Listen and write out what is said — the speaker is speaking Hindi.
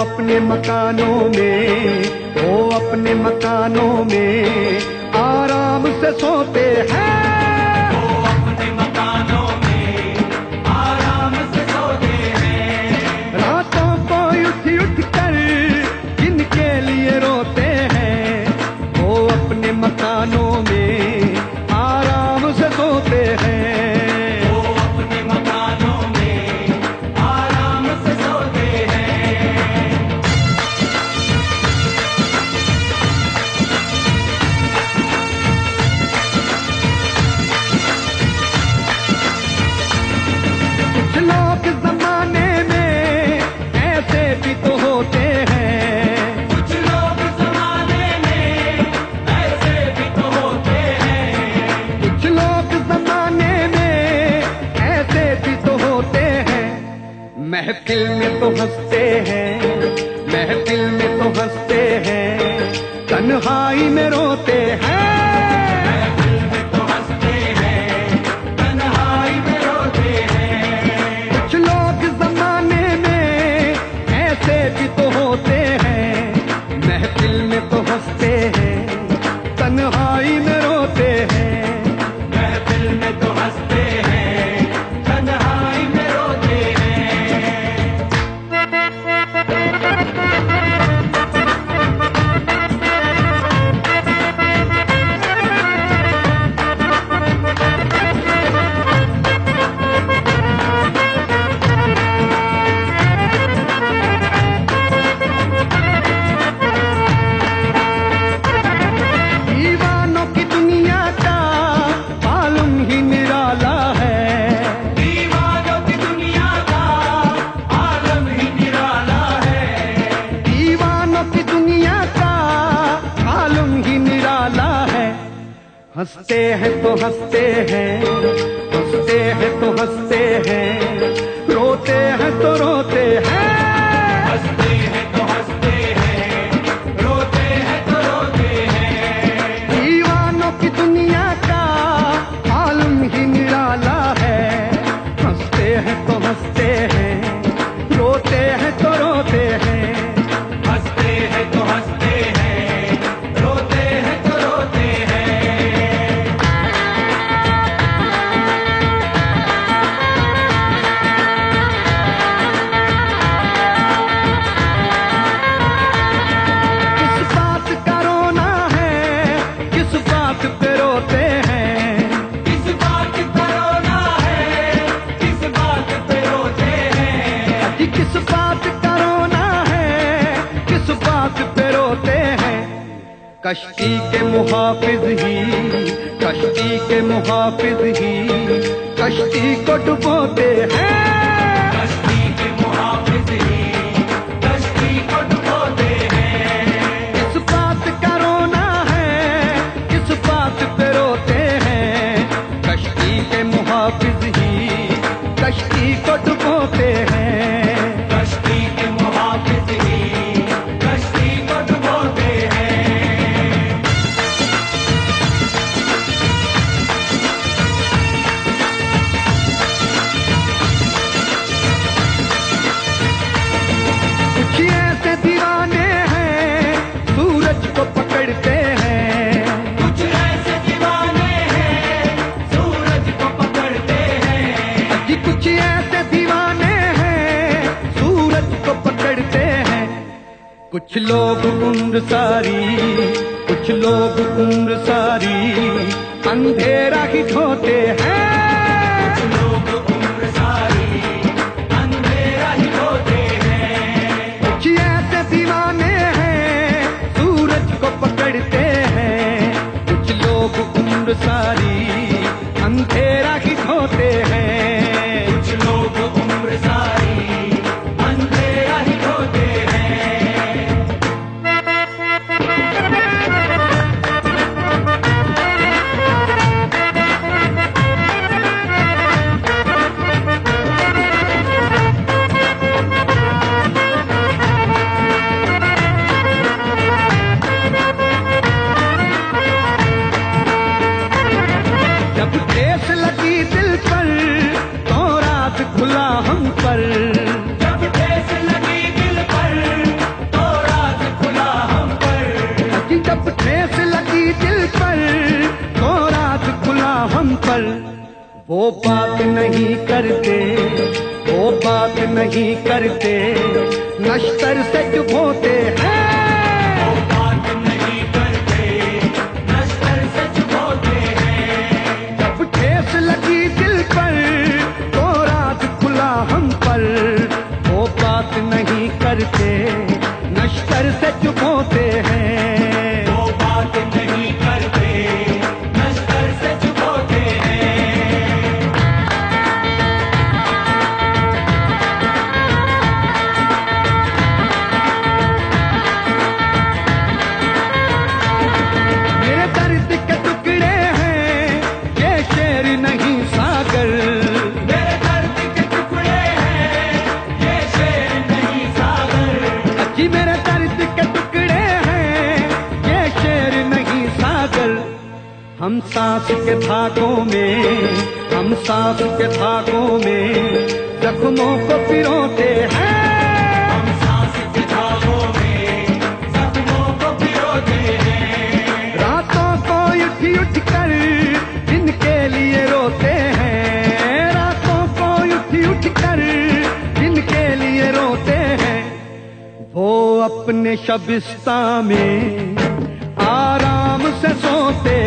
अपने मकानों में, वो अपने मकानों में आराम से सोते हैं। वो अपने मकानों में आराम से सोते हैं। रातों को उठ उठ कर जिनके लिए रोते हैं, वो अपने मकानों में आराम से सोते हैं। वो अपने मकानों में आराम से सोते हैं। कुछ लोग जमाने में ऐसे भी तो होते हैं। कुछ लोग जमाने में ऐसे भी तो होते हैं। कुछ लोग जमाने में ऐसे भी तो होते हैं। महफिल में तो हंसते हैं, महफिल में तो हंसते हैं, तन्हाई में रोते हैं। महफिल में तो हंसते हैं, तन्हाई में रोते हैं। कुछ लोग जमाने में ऐसे भी तो होते हैं। महफिल में तो हंसते हैं, तन्हाई में रोते हैं। महफिल में तो हंसते हैं, तन्हाई में रोते हैं। दीवानों की दुनिया का मालूम ही निराला है। दीवानों की दुनिया का आलम ही निराला है। दीवानों की दुनिया का मालूम ही निराला है। हंसते हैं तो हंसते हैं, हंसते हैं तो हंसते हैं, रोते हैं तो रोते हैं। हंसते हैं तो हंसते हैं, रोते हैं तो रोते हैं। दीवानों की दुनिया का मालूम ही निराला है। हंसते हैं तो हंसते हैं, रोते हैं तो रोते हैं। हंसते हैं तो हंसते हैं, रोते हैं तो रोते हैं। किस बात का रोना है, किस बात पे रोते हैं। किस बात का रोना है, किस बात पे रोते हैं। कि किस बात का रोना है, किस बात पे रोते हैं। कश्ती के मुहाफिज ही, कश्ती के मुहाफिज ही कश्ती को डुबोते हैं। कश्ती के मुहाफिज ही कश्ती को डुबोते हैं। किस बात का रोना है, किस बात पे रोते हैं। कश्ती के मुहाफिज ही कश्ती को डुबोते हैं। कश्ती के मुहाफिज ही कश्ती को डुबोते हैं। कुछ ऐसे दीवाने हैं सूरज को पकड़ते हैं। कुछ ऐसे दीवाने हैं, सूरज को पकड़ते हैं। कि कुछ ऐसे दीवाने हैं सूरज को पकड़ते हैं। कुछ लोग उम्र सारी, कुछ लोग उम्र सारी अंधेरा ही ढोते हैं। कुछ लोग उम्र सारी अंधेरा ही ढोते हैं। कुछ ऐसे दीवाने हैं सूरज को पकड़ते हैं। कुछ लोग उम्र सारी अंधेरा ही ढोते हैं। कुछ लोग उम्र सारी अंधेरा ही ढोते हैं। वो बात नहीं करते, वो बात नहीं करते, नश्तर से चुप होते हैं। वो बात नहीं करते, नश्तर से चुप होते हैं। जब ठेस लगी दिल पर तो राज खुला हम पर, वो बात नहीं करते, नश्तर से चुप होते हैं। वो बात नहीं करते, नश्तर से चुप होते हैं। मेरे दर्द के टुकड़े हैं, ये शेर नहीं सागर। मेरे दर्द के टुकड़े हैं, ये शेर नहीं सागर। जी मेरे दर्द के टुकड़े हैं, ये शेर नहीं सागर। हम सांस के धागों में, हम सांस के धागों में जख्मों को पिरोते हैं। हम सांस के धागों में जख्मों को पिरोते हैं। रातों को उठ उठ कर जिनके लिए रोते हैं, रातों को उठ उठ कर जिनके लिए रोते हैं, वो अपने शबिस्ता में आराम से सोते